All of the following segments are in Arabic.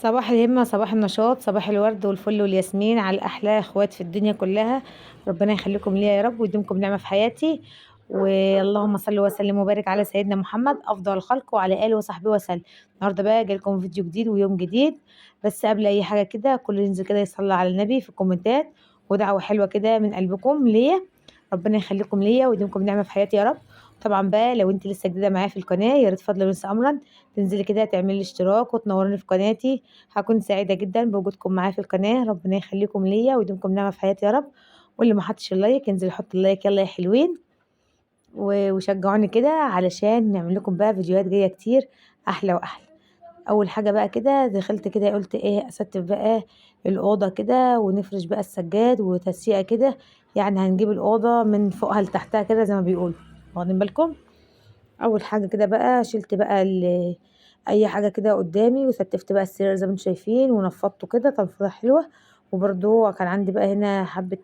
صباح الهمة، صباح النشاط، صباح الورد والفل والياسمين على الأحلى اخوات في الدنيا كلها. ربنا يخليكم ليا يا رب ويديمكم نعمة في حياتي. واللهم صل وسلم وبارك على سيدنا محمد أفضل الخلق وعلى آله وصحبه وسلم. النهاردة بقى جايلكم فيديو جديد ويوم جديد. بس قبل أي حاجة كده كل ينزل كده يصلي على النبي في الكومنتات، ودعوة حلوة كده من قلبكم ليا. ربنا يخليكم ليا ويديمكم نعمة في حياتي يا رب. طبعا بقى لو انت لسه جديدة معايا في القناة يا ريت فضلا ونسى أمرا تنزلي كده تعملي اشتراك وتنورني في قناتي. هكون سعيدة جدا بوجودكم معايا في القناة. ربنا يخليكم ليا ويديمكم نعمة في حياتي يا رب. واللي ما حطش اللايك ينزل يحط اللايك يلا يا حلوين. وشجعوني كده علشان نعمل لكم بقى فيديوهات جاية كتير أحلى وأحلى. أول حاجة بقى كده دخلت كده قلت ايه أستف بقى الأوضة كده ونفرش بقى السجاد وتسيقة كده. يعني هنجيب الأوضة من فوقها لتحتها كده زي ما بيقولوا. واخدين بالكم؟ اول حاجه كده بقى شلت بقى اي حاجه كده قدامي وستفت بقى السرير زي ما انتم شايفين ونفضته كده تنفيضه حلوه. وبرده كان عندي بقى هنا حبه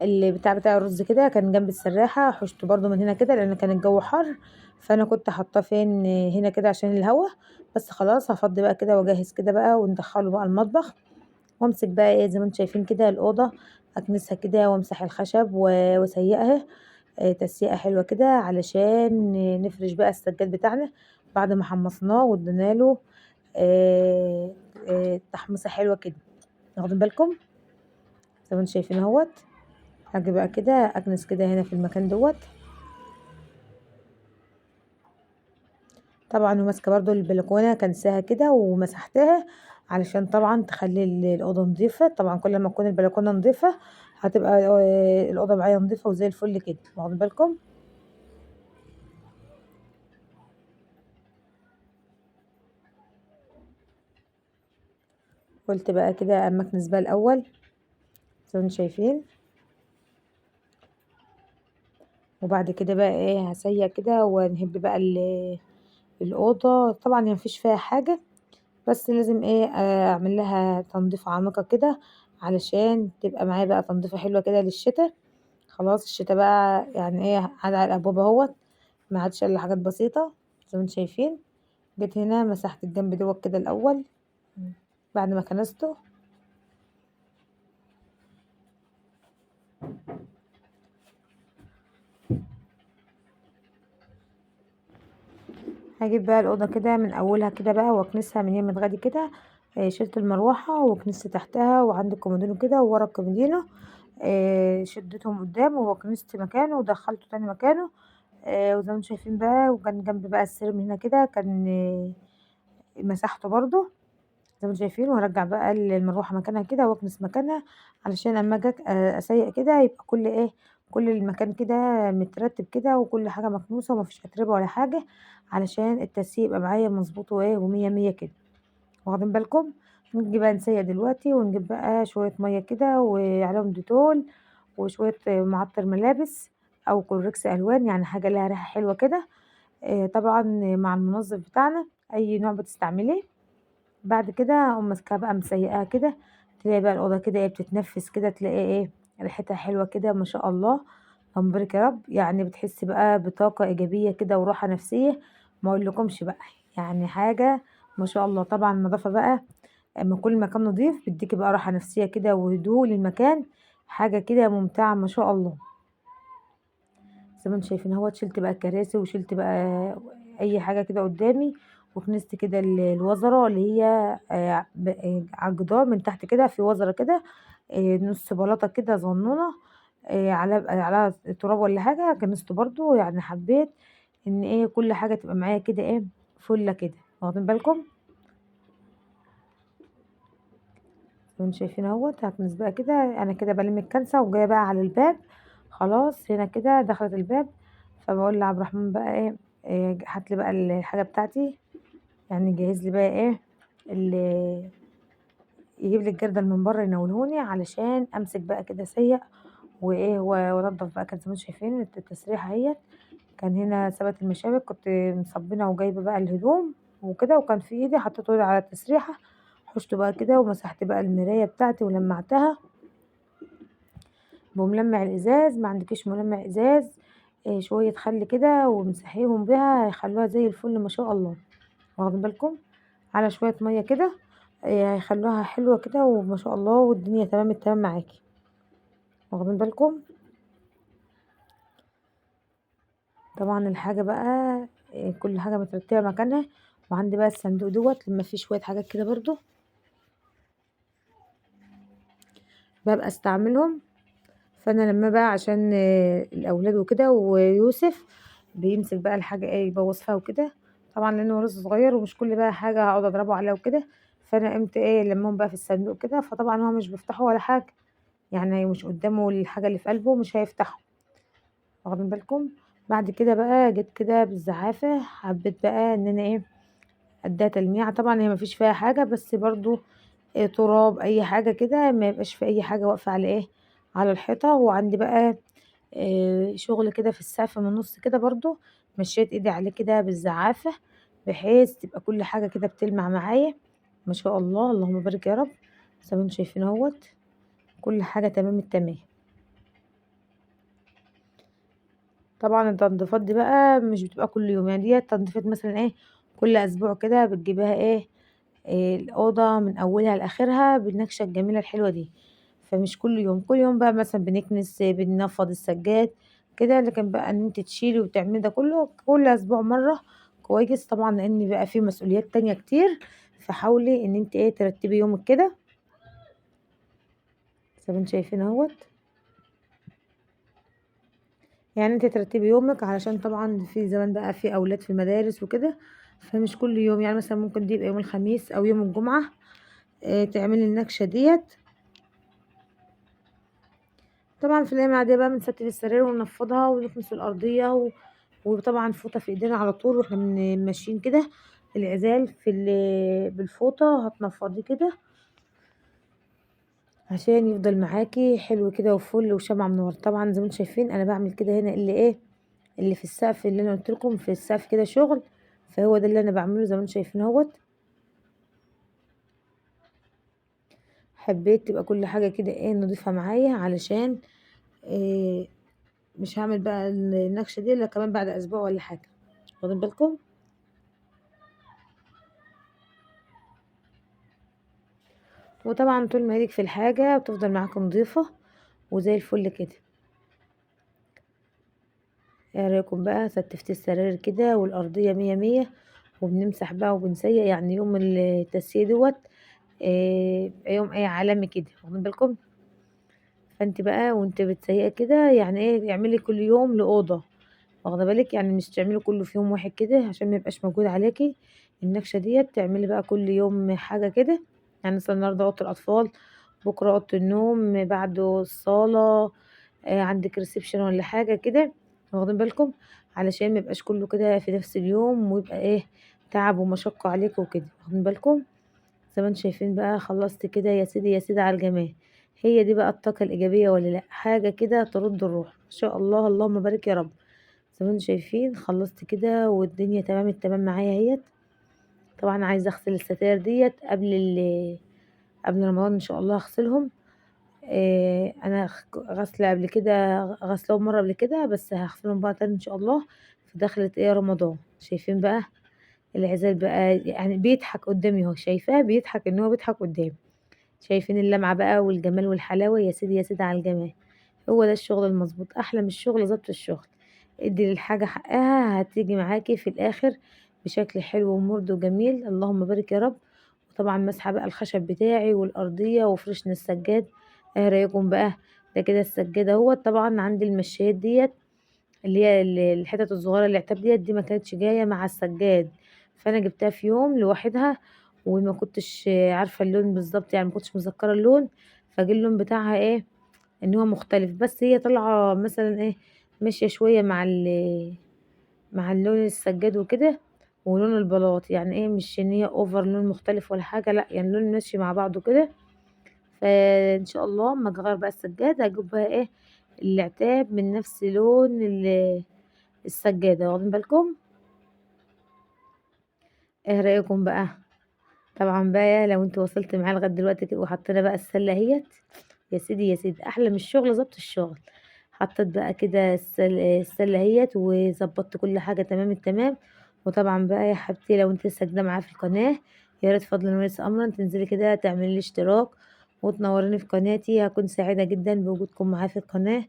اللي بتاع الرز كده كان جنب السراحه حشته برده من هنا كده لان كان الجو حر. فانا كنت حاطاه فين هنا كده عشان الهوا. بس خلاص هفضي بقى كده واجهز كده بقى وندخله بقى المطبخ. وامسك بقى ايه زي ما انتم شايفين كده الاوضه اكنسها كده وامسح الخشب واسيقها. تسيقة حلوة كده علشان نفرش بقى السجاد بتاعنا بعد ما حمصناه وادينا له آه، تحميصة حلوة كده. واخدين بالكم زي ما انتم شايفين اهوت. هاجي بقى كده اكنس كده هنا في المكان دوت. طبعا وماسكه برضو البلكونه كنساها كده ومسحتها علشان طبعا تخلي الاوضه نظيفه. طبعا كل ما تكون البلكونه نظيفه هتبقى الاوضه معايا نظيفه وزي الفل كده. واخدين بالكم. قلت بقى كده اما اكنس بقى الاول زي ما انتم شايفين. وبعد كده بقى ايه هسيق كده ونهب بقى الأوضة. طبعا هي مفيش فيها حاجة بس لازم ايه اعمل لها تنظيف عميقة كده علشان تبقى معايا بقى تنظيفة حلوة كده للشتاء. خلاص الشتاء بقى يعني ايه قاعد على الأبواب اهوت. ما عادش الا حاجات بسيطة زي ما انتم شايفين. جيت هنا مسحت الجنب دوت كده الأول بعد ما كنسته. هجيب بقى الأوضة كده من أولها كده بقى وأكنسها من يمين غادي كده. شلت المروحة وكنست تحتها وعند الكومودينو كده وورا الكومودينو. شدتهم قدام وكنست مكانه ودخلته تاني مكانه. وزي ما انتم شايفين بقى وكان جنب بقى السرير من هنا كده كان مسحته برضو زي ما انتم شايفين. وارجع بقى المروحة مكانها كده واكنس مكانها علشان اما اجي اسيق كده يبقى كل ايه كل المكان كده مترتب كده وكل حاجة مكنوسة ومفيش اتربة ولا حاجة علشان التسييق يبقى معايا مظبوط وايه ومية مية كده. واخدين بالكم. نيجي بقى نسيق دلوقتي ونجيب بقى شوية مية كده وعليهم ديتول وشوية معطر ملابس او كلوركس الوان يعني حاجة لها ريحة حلوة كده. طبعا مع المنظف بتاعنا اي نوع بتستعمليه. بعد كده اقوم ماسكاها بقى مسيقاها كده. تلاقي بقى الاوضه كده ايه بتتنفس كده تلاقي ايه ريحتها حلوه كده ما شاء الله. اللهم بارك يا رب. يعني بتحسي بقى بطاقه ايجابيه كده وراحه نفسيه. ما اقولكمش بقى يعني حاجه ما شاء الله. طبعا النظافه بقى اما كل مكان نضيف بيديكي بقى راحه نفسيه كده وهدوء للمكان. حاجه كده ممتعه ما شاء الله. زي ما انتم شايفين اهوت شلت بقى الكراسي وشلت بقى اي حاجه كده قدامي. وكنست كده الوزره اللي هي على الجدار من تحت كده في وزره كده. نص بلاطه كده صغنونه. على تراب ولا حاجه كنست برضو يعني حبيت ان ايه كل حاجه تبقى معايا كده ايه فله كده. واخدين بالكم. زي ما انتم شايفين اهوت هكنس بقى كده انا كده بلم الكنسه وجايه بقى على الباب. خلاص هنا كده دخلت الباب. فبقول لعبد الرحمن بقى ايه, هات لي بقى الحاجه بتاعتي. يعني جهز لي بقى ايه اللي يجيب لي الجردل من بره ينولهوني علشان امسك بقى كده سيق وايه وانضف بقى. كان زي ما انتم شايفين التسريحه اهيت. كان هنا ثبت المشابك كنت مصبنه وجايبه بقى الهدوم وكده وكان في ايدي حطيته ايدي على التسريحه. حشته بقى كده ومسحت بقى المرايه بتاعتي ولمعتها بملمع الازاز. ما عندكيش ملمع ازاز شويه خل كده ومسحيهم بيها هيخلوها زي الفل ما شاء الله. واخدين بالكم على شوية مية كده، هيخلوها حلوة كده وما شاء الله، والدنيا تمام التمام معاكي. واخدين بالكم؟ طبعا الحاجة بقى، كل حاجة مترتبة مكانها. وعندي بقى الصندوق دوت لما فيه شوية حاجات كده برضو ببقى استعملهم. فانا لما بقى عشان الاولاد وكده ويوسف بيمسك بقى الحاجة يبوظ فيها وكده، طبعا لانه لسه صغير ومش كل بقى حاجة هقعد اضربه عليها وكده. فانا قمت لمهم بقى في الصندوق كده، فطبعا هو مش بيفتحه ولا حاجة، يعني مش قدامه الحاجة اللي في قلبه مش هيفتحه. واخدين بالكم؟ بعد كده بقى جيت كده بالزعافة، حبيت بقى ان انا اديها تلميعة. طبعا هي مفيش فيها حاجة، بس برضو تراب اي حاجة كده، ما يبقاش في اي حاجة واقفة على على الحيطة. وعندي بقى شغل كده في السقف من النص كده برضو، مشيت ايدي عليه كده بالزعافة، بحيث تبقى كل حاجة كده بتلمع معايا. ما شاء الله، اللهم بارك يا رب. زي ما انتم شايفين اهوت، كل حاجة تمام التمام. طبعا التنظيفات دي بقى مش بتبقى كل يوم، يعني دي تنظيفات مثلا كل اسبوع كده بتجيبها الأوضة من أولها لآخرها بالنكشة الجميلة الحلوة دي. فمش كل يوم، كل يوم بقى مثلا بنكنس بننفض السجاد كده، لكن بقى ان انت تشيلي وتعملي ده كله كل أسبوع مرة كويس. طبعا لأن بقى في مسؤوليات تانية كتير، فحاولي ان انت ترتبي يومك كده زي ما انتم شايفين اهوت. يعني انت ترتبي يومك، علشان طبعا في زمان بقى في أولاد في المدارس وكده، فمش كل يوم. يعني مثلا ممكن دي يبقى يوم الخميس أو يوم الجمعة تعملي النكشة ديت. طبعا في الايام العاديه بقى بنستف السراير وننفضها ونكنس الارضيه وطبعا فوطه في ايدينا على طول واحنا ماشيين كده. العزال بالفوطه هتنفضيه كده عشان يفضل معاكي حلو كده وفل وشمع منور. طبعا زي ما انتم شايفين انا بعمل كده هنا اللي في السقف، اللي انا قلت لكم في السقف كده شغل، فهو ده اللي انا بعمله زي ما انتم شايفين اهوت. حبيت تبقى كل حاجه كده نضيفه معايا، علشان إيه مش هعمل بقى النكشه دي الا كمان بعد اسبوع ولا حاجه. واخدين بالكم؟ وطبعا طول ما ايدك في الحاجة بتفضل معاك نظيفة وزي الفل كده. ايه رايكم بقى؟ ستفت السراير كده والارضية مية مية، وبنمسح بقى وبنسيق. يعني يوم التسييق دوت يوم عالمي كده. واخدين بالكم؟ فانت بقى وانت بتسيقي كده يعني اعملي كل يوم لأوضة. واخده بالك؟ يعني مش تعملي كله في يوم واحد كده عشان ما يبقاش موجود عليكي النكشه ديت. تعملي بقى كل يوم حاجه كده، يعني مثلا النهارده اوضه الاطفال، بكره اوضه النوم، بعده الصاله، عندك ريسبشن ولا حاجه كده. واخدين بالكم؟ علشان ما يبقاش كله كده في نفس اليوم ويبقى تعب ومشقه عليك وكده. واخدين بالكم؟ زي ما انتم شايفين بقى خلصت كده يا سيدي يا سيدي على الجمال. هي دي بقى الطاقه الايجابيه ولا لا؟ حاجه كده ترد الروح. ما شاء الله، اللهم بارك يا رب. زي ما انتم شايفين خلصت كده والدنيا تمام التمام معايا اهيت. طبعا عايزه اغسل الستاير ديت قبل رمضان ان شاء الله هغسلهم. انا غسله قبل كده، غسلهم مره قبل كده، بس هغسلهم بقى تاني ان شاء الله في دخلة رمضان. شايفين بقى العزال بقى يعني بيضحك قدامي اهو، شايفاه بيضحك ان هو بيضحك قدامي. شايفين اللمعه بقى والجمال والحلاوه؟ يا سيدي يا سيدي على الجمال. هو ده الشغل المظبوط، احلى من الشغل ظبط الشغل. ادي للحاجة حقها هتيجي معاكي في الاخر بشكل حلو ومرضي وجميل، اللهم بارك يا رب. وطبعا مسحة بقى الخشب بتاعي والارضية وفرشنا السجاد. ايه رايكم بقى؟ ده كده السجاد اهو. طبعا عندي المشايات ديت اللي هي الحتت الصغيرة الاعتاب دي ما كانتش جاية مع السجاد، فانا جبتها في يوم لوحدها، وما كنتش عارفة اللون بالظبط، يعني ما كنتش مذكرة اللون. فجه اللون بتاعها ان هو مختلف، بس هي طالعة مثلا ماشية شوية مع اللون السجاد وكده ولون البلاط. يعني مش ان هي اوفر لون مختلف ولا حاجة، لا يعني اللون ماشي مع بعضه كده. فان شاء الله اما اغير بقى السجاد هجيب بقى العتاب من نفس لون السجادة. واخدين بالكم؟ ايه رأيكم بقى؟ طبعا بقى لو انت وصلت معايا لغاية دلوقتي كده وحطينا بقى السلة اهيت، يا سيدي يا سيدي احلى من الشغل ظبط الشغل. حطيت بقى كده السلة اهيت وظبطت كل حاجة تمام التمام. وطبعا بقى يا حبيبتي لو انت لسه جديدة معايا في القناة، يا ريت فضلا وليس امرا تنزلي كده تعملي لي اشتراك وتنوريني في قناتي، هكون سعيدة جدا بوجودكم معايا في القناة.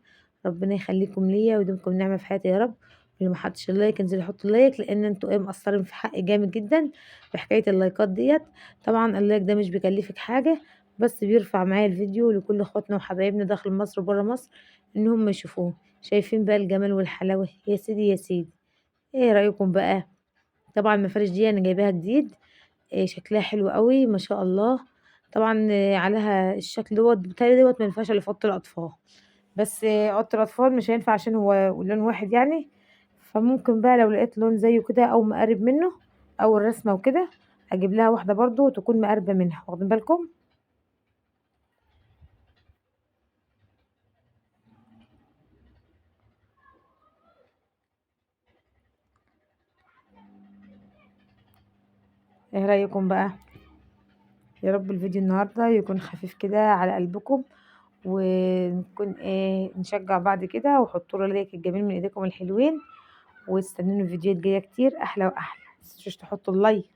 ربنا يخليكم ليا ويديمكم نعمة في حياتي يا رب. اللي ما حطش اللايك انزلي حط اللايك، لان انتوا مقصرين في حقي جامد جدا بحكاية اللايكات ديت. طبعا اللايك ده مش بيكلفك حاجة، بس بيرفع معايا الفيديو لكل اخواتنا وحبايبنا داخل مصر وبره مصر ان هم يشوفوه. شايفين بقى الجمال والحلاوة؟ يا سيدي يا سيدي، ايه رأيكم بقى؟ طبعا المفارش دي انا جايباها جديد، شكلها حلو قوي ما شاء الله. طبعا عليها الشكل دوت بتهيألي دوت ما ينفعش الا في اوضه الاطفال، بس اوضه الاطفال مش هينفع عشان هو لون واحد يعني. فممكن بقى لو لقيت لون زيه كده او مقرب منه او الرسمه وكده اجيب لها واحده برضو تكون مقربه منها، واخدين بالكم؟ ايه رايكم بقى؟ يا رب الفيديو النهارده يكون خفيف كده على قلبكم، ونكون نشجع بعض كده، وحطوا لي لايك الجميل من ايديكم الحلوين، واستنوني الفيديوهات جايه كتير احلى واحلى. متنسوش تحطوا اللايك.